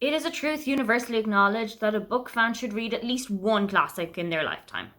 It is a truth universally acknowledged that a book fan should read at least one classic in their lifetime.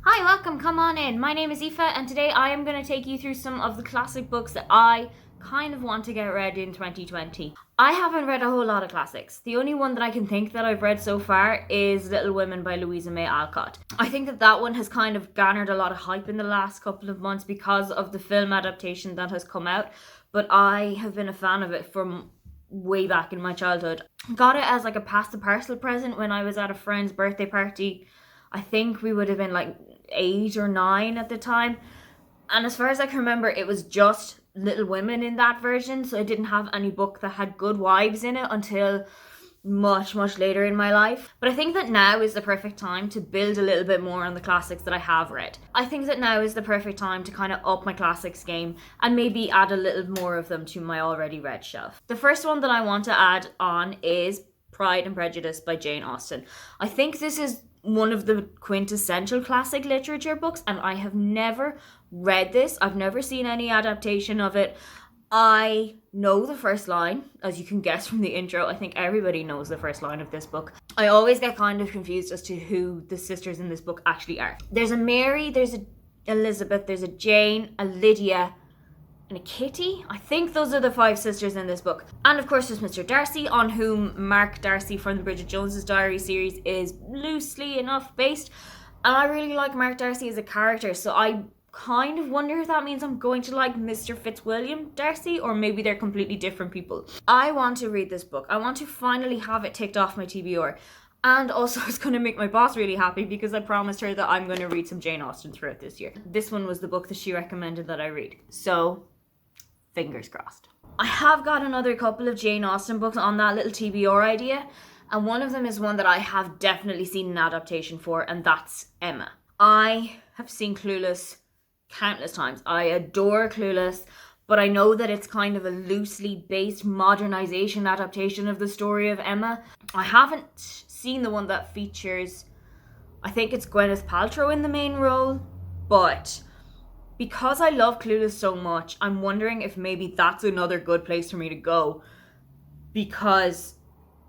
Hi, welcome, come on in. My name is Aoife, and today I am going to take you through some of the classic books that I kind of want to get read in 2020. I haven't read a whole lot of classics. The only one that I can think that I've read so far is Little Women by Louisa May Alcott. I think that one has kind of garnered a lot of hype in the last couple of months because of the film adaptation that has come out, but I have been a fan of it from way back in my childhood. Got it as like a pass the parcel present when I was at a friend's birthday party. I think we would have been like 8 or 9 at the time, and as far as I can remember, it was just Little Women in that version, so I didn't have any book that had good vibes in it until much later in my life. But I think that now is the perfect time to build a little bit more on the classics that I have read. I think that now is the perfect time to kind of up my classics game and maybe add a little more of them to my already read shelf. The first one that I want to add on is Pride and Prejudice by Jane Austen. I think this is one of the quintessential classic literature books, and I have never read this. I've never seen any adaptation of it. I know the first line, as you can guess from the intro. I think everybody knows the first line of this book. I always get kind of confused as to who the sisters in this book actually are. There's a Mary, there's a Elizabeth, there's a Jane, a Lydia, and a Kitty. I think those are the 5 sisters in this book. And of course there's Mr. Darcy, on whom Mark Darcy from the Bridget Jones's Diary series is loosely enough based. And I really like Mark Darcy as a character, so I kind of wonder if that means I'm going to like Mr. Fitzwilliam Darcy, or maybe they're completely different people. I want to read this book. I want to finally have it ticked off my TBR. And also it's going to make my boss really happy because I promised her that I'm going to read some Jane Austen throughout this year. This one was the book that she recommended that I read. So fingers crossed. I have got another couple of Jane Austen books on that little TBR idea, and one of them is one that I have definitely seen an adaptation for, and that's Emma. I have seen Clueless countless times. I adore Clueless, but I know that it's kind of a loosely based modernization adaptation of the story of Emma. I haven't seen the one that features, I think it's Gwyneth Paltrow in the main role, but because I love Clueless so much, I'm wondering if maybe that's another good place for me to go, because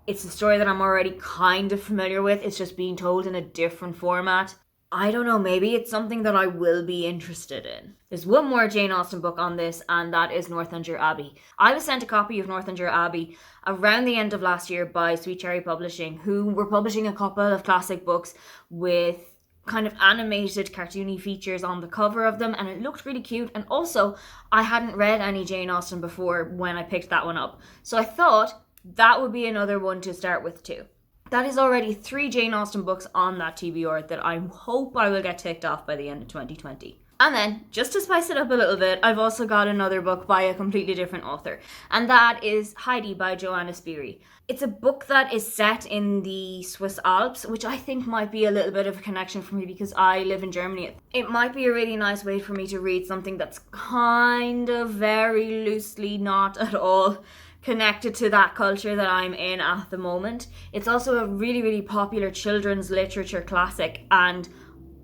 it's a story that I'm already kind of familiar with. It's just being told in a different format. I don't know, maybe it's something that I will be interested in. There's one more Jane Austen book on this, and that is Northanger Abbey. I was sent a copy of Northanger Abbey around the end of last year by Sweet Cherry Publishing, who were publishing a couple of classic books with kind of animated cartoony features on the cover of them, and it looked really cute. And also I hadn't read any Jane Austen before when I picked that one up, so I thought that would be another one to start with too. That is already 3 Jane Austen books on that TBR that I hope I will get ticked off by the end of 2020. And then, just to spice it up a little bit, I've also got another book by a completely different author, and that is Heidi by Joanna Spyri. It's a book that is set in the Swiss Alps, which I think might be a little bit of a connection for me because I live in Germany. It might be a really nice way for me to read something that's kind of very loosely, not at all connected to that culture that I'm in at the moment. It's also a really popular children's literature classic, and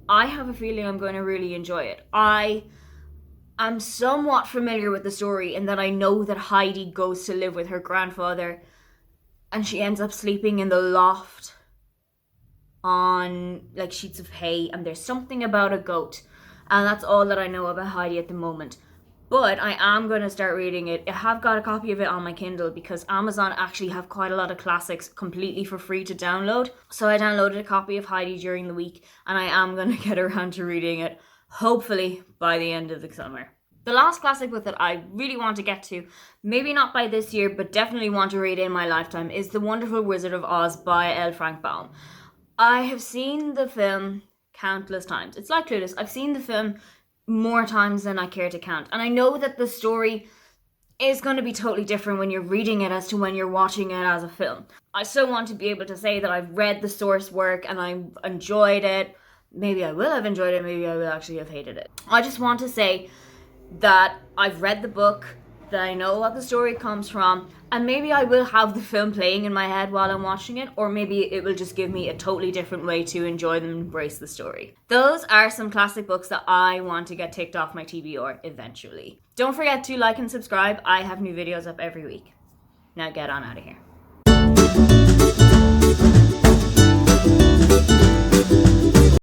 I have a feeling I'm going to really enjoy it. I am somewhat familiar with the story in that I know that Heidi goes to live with her grandfather and she ends up sleeping in the loft on like sheets of hay, and there's something about a goat, and that's all that I know about Heidi at the moment. But I am going to start reading it. I have got a copy of it on my Kindle because Amazon actually have quite a lot of classics completely for free to download. So I downloaded a copy of Heidi during the week, and I am going to get around to reading it, hopefully by the end of the summer. The last classic book that I really want to get to, maybe not by this year, but definitely want to read in my lifetime, is The Wonderful Wizard of Oz by L. Frank Baum. I have seen the film countless times. It's like Clueless. I've seen the film more times than I care to count. And I know that the story is going to be totally different when you're reading it as to when you're watching it as a film. I still want to be able to say that I've read the source work and I've enjoyed it. Maybe I will have enjoyed it, maybe I will actually have hated it. I just want to say that I've read the book, that I know what the story comes from, and maybe I will have the film playing in my head while I'm watching it, or maybe it will just give me a totally different way to enjoy them and embrace the story. Those are some classic books that I want to get ticked off my TBR eventually. Don't forget to like and subscribe. I have new videos up every week. Now get on out of here.